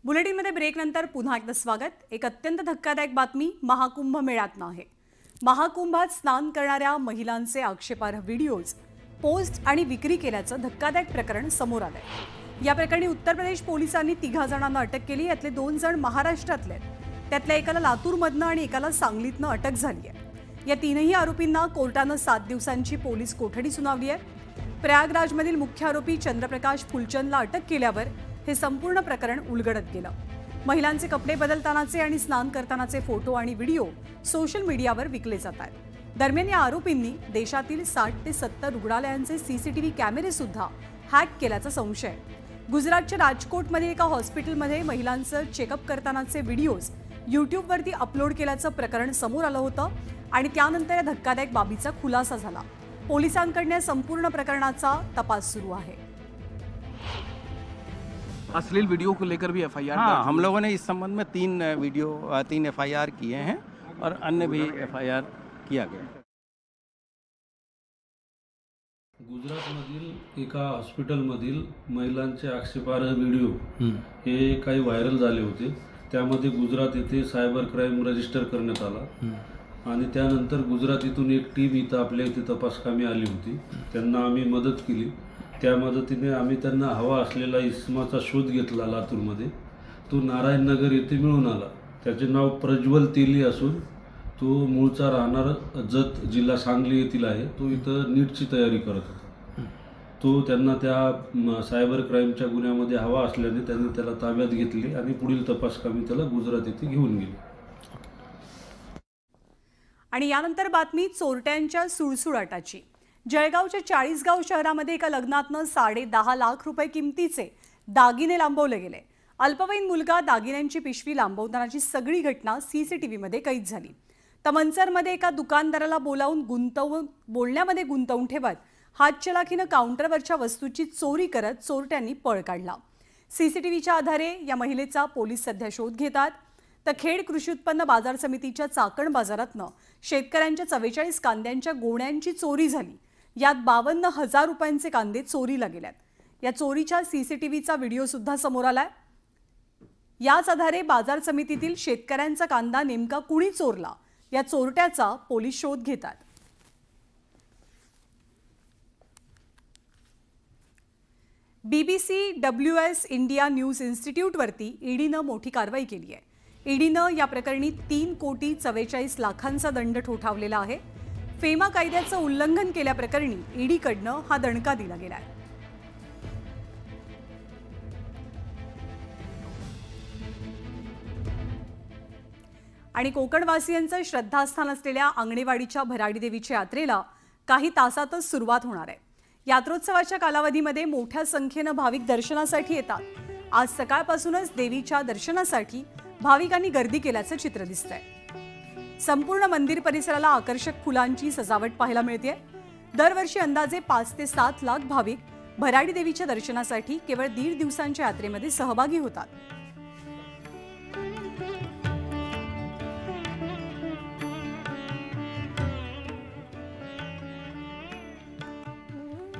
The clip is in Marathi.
बुलेटिनमध्ये ब्रेकनंतर पुन्हा एकदा स्वागत। एक अत्यंत धक्कादायक बातमी महाकुंभ मेळ्यातनं आहे। महाकुंभात स्नान करणाऱ्या महिलांचे आक्षेपार्ह व्हिडिओज पोस्ट आणि विक्री केल्याचं धक्कादायक प्रकरण समोर आलंय। या प्रकरणी उत्तर प्रदेश पोलिसांनी 3 जणांना अटक केली। यातले 2 जण महाराष्ट्रातले आहेत। त्यातल्या एकाला लातूरमधनं आणि एकाला सांगलीतनं अटक झाली आहे। या तीनही आरोपींना कोर्टानं 7 दिवसांची पोलीस कोठडी सुनावली आहे। प्रयागराजमधील मुख्य आरोपी चंद्रप्रकाश फुलचंदला अटक केल्यावर हे संपूर्ण प्रकरण उलगडत गेलं। महिलांचे कपडे बदलतानाचे आणि स्नान करतानाचे फोटो आणि व्हिडिओ सोशल मीडियावर विकले जात आहेत। दरम्यान या आरोपींनी देशातील 60 ते 70 रुग्णालयांचे सीसीटीव्ही कॅमेरे सुद्धा हॅक केल्याचा संशय आहे। गुजरातच्या राजकोटमध्ये एका हॉस्पिटलमध्ये महिलांचं चेकअप करतानाचे व्हिडिओज यूट्यूबवरती अपलोड केल्याचं प्रकरण समोर आलं होतं आणि त्यानंतर या धक्कादायक बाबीचा खुलासा झाला। पोलिसांकडून संपूर्ण प्रकरणाचा तपास सुरू आहे। अश्लील वीडियो को लेकर भी एफआईआर हम लोगों ने इस संबंध में 3 एफआईआर किए हैं और अन्य भी एफआईआर किया गया। गुजरातमधील एका हॉस्पिटलमधील महिलांचे आक्षेपार्ह व्हिडिओ हे काही व्हायरल झाले होते। त्यामध्ये गुजरात येथे सायबर क्राईम रजिस्टर करण्यात आला आणि त्यानंतर गुजरातीतून एक टीम इथं आपल्या इथे तपासकामी आली होती। त्यांना आम्ही मदत केली। त्या मदतीने आम्ही त्यांना हवा असलेला इसमाचा शोध घेतला। लातूरमध्ये तो नारायणनगर येथे मिळून आला। त्याचे नाव प्रज्वल तेली असून तो मूळचा राहणार जत जिल्हा सांगली येथील आहे। तो इथं नीटची तयारी करत होता। तो त्यांना त्या सायबर क्राईमच्या गुन्ह्यामध्ये हवा असल्याने त्यांनी त्याला ताब्यात घेतले आणि पुढील तपासकामी त्याला गुजरात येथे घेऊन गेले। आणि यानंतर बातमी चोरट्यांच्या सुळसुळाटाची। जळगावच्या 40गाव शहरामध्ये एका लग्नातनं 10.5 लाख रुपये किमतीचे दागिने लांबवले गेले। अल्पवयीन मुलगा दागिन्यांची पिशवी लांबवतानाची सगळी घटना सीसीटीव्हीमध्ये कैद झाली। तमंचरमध्ये एका दुकानदाराला बोलण्यामध्ये गुंतवून ठेवत हातचलाखीनं काउंटरवरच्या वस्तूची चोरी करत चोरट्यांनी पळ काढला। सीसीटीव्हीच्या आधारे या महिलेचा पोलीस सध्या शोध घेतात। तर खेड कृषी उत्पन्न बाजार समितीच्या चाकण बाजारातनं शेतकऱ्यांच्या 44 कांद्यांच्या गोण्यांची चोरी झाली। यात 52,000 रुपयांचे कांदे चोरीला गेल्यात। या चोरीच्या सीसीटीव्हीचा व्हिडिओ सुद्धा समोर आलाय। याच आधारे बाजार समितीतील शेतकऱ्यांचा कांदा नेमका कुणी चोरला या चोरट्याचा पोलीस शोध घेतात। BBC WS इंडिया न्यूज इन्स्टिट्यूटवरती ईडीनं मोठी कारवाई केली आहे। ईडीनं या प्रकरणी 3,44 लाखांचा दंड ठोठावलेला आहे। फेमा कायद्याचं उल्लंघन केल्याप्रकरणी ईडीकडनं हा दणका दिला गेलाय। आणि कोकणवासियांचं श्रद्धास्थान असलेल्या आंगणेवाडीच्या भराडी देवीच्या यात्रेला काही तासातच सुरुवात होणार आहे। यात्रोत्सवाच्या कालावधीमध्ये मोठ्या संख्येनं भाविक दर्शनासाठी येतात। आज सकाळपासूनच देवीच्या दर्शनासाठी भाविकांनी गर्दी केल्याचं चित्र दिसतंय। संपूर्ण मंदिर परिसराला आकर्षक फुलांची सजावट पाहायला मिळते। दरवर्षी अंदाजे 5 ते 7 लाख भाविक भराडी देवीच्या दर्शनासाठी केवळ 1.5 दिवसांच्या यात्रेमध्ये सहभागी होतात।